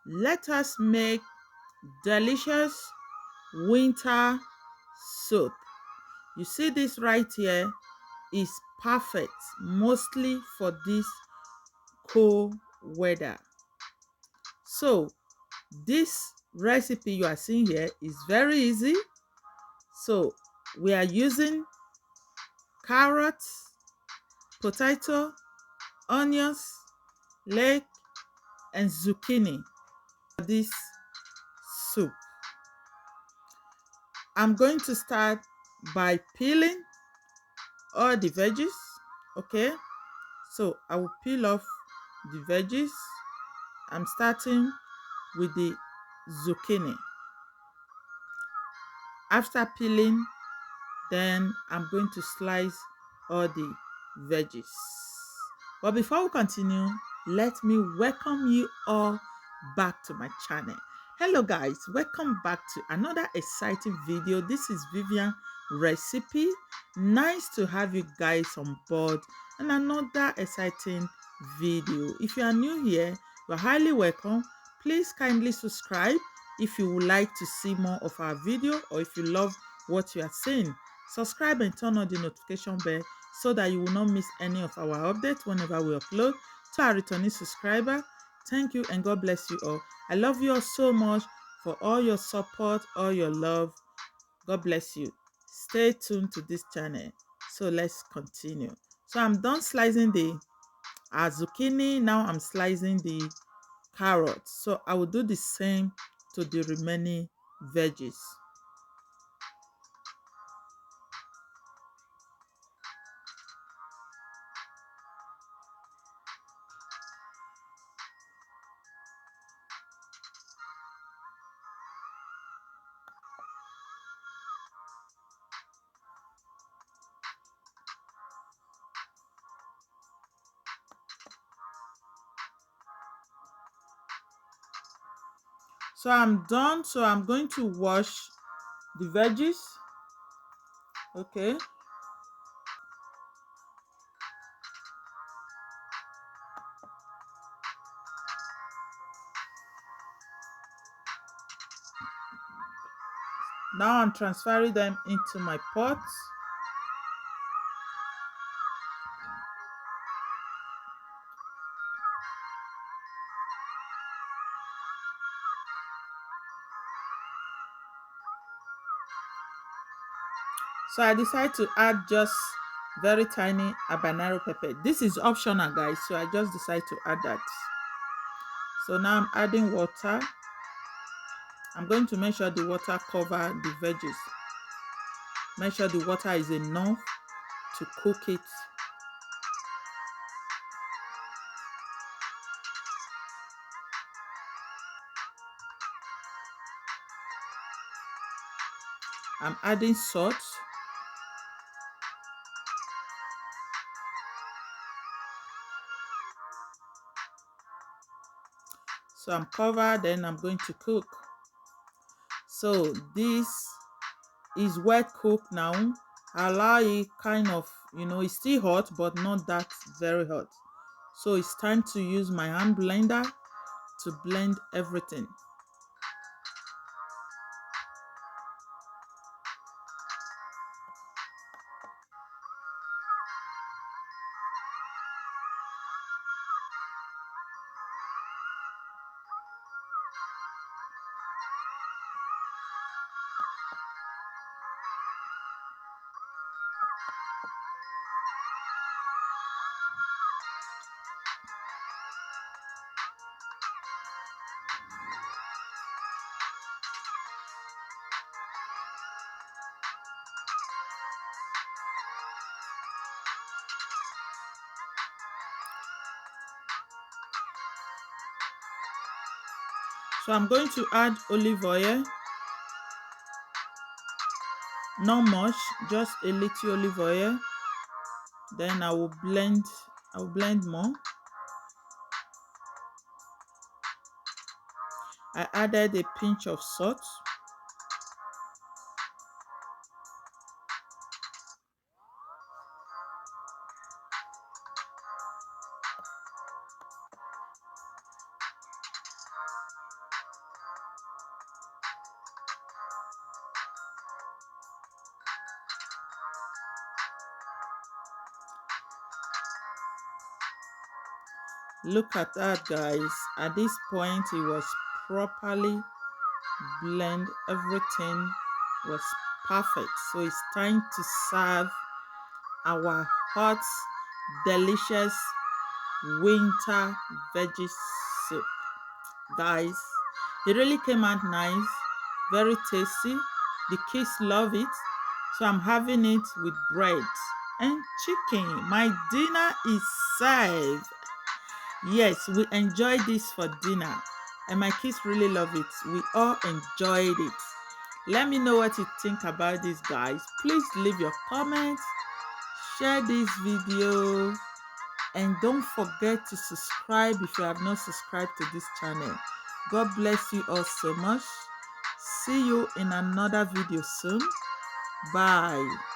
Let us make delicious winter soup. You see this right here is perfect mostly for this cold weather. So this recipe you are seeing here is very easy. So we are using carrots, potato, onions, leek, and zucchini for this soup. I'm going to start by peeling all the veggies. Okay, so I will peel off the veggies. I'm starting with the zucchini. After peeling, then I'm going to slice all the veggies. But before we continue, let me welcome you all back to my channel. Hello guys, welcome back to another exciting video. This is Vivian Recipe. Nice to have you guys on board and another exciting video. If you are new here, you're highly welcome. Please kindly subscribe if you would like to see more of our video, or if you love what you are seeing. Subscribe and turn on the notification bell so that you will not miss any of our updates whenever we upload. To our returning subscriber, thank you and God bless you all. I love you all so much for all your support, all your love. God bless you. Stay tuned to this channel. So let's continue. So I'm done slicing the zucchini. Now I'm slicing the carrots. So I will do the same to the remaining veggies. So I'm done. So I'm going to wash the veggies. Okay. Now I'm transferring them into my pot. So I decided to add just very tiny habanero pepper. This is optional, guys. So I just decided to add that. So now I'm adding water. I'm going to make sure the water cover the veggies. Make sure the water is enough to cook it. I'm adding salt. So I'm covered, then I'm going to cook. So this is well cooked now. Allow it kind of, it's still hot, but not that very hot. So it's time to use my hand blender to blend everything. So I'm going to add olive oil. Not much, just a little olive oil. Then I will blend more. I added a pinch of salt. Look at that, guys. At this point, it was properly blend. Everything was perfect. So it's time to serve our hot, delicious winter veggie soup. Guys, it really came out nice, very tasty. The kids love it. So I'm having it with bread and chicken. My dinner is served. Yes, we enjoyed this for dinner, and my kids really love it. We all enjoyed it. Let me know what you think about this, guys. Please leave your comments, share this video, and don't forget to subscribe if you have not subscribed to this channel. God bless you all so much. See you in another video soon. Bye.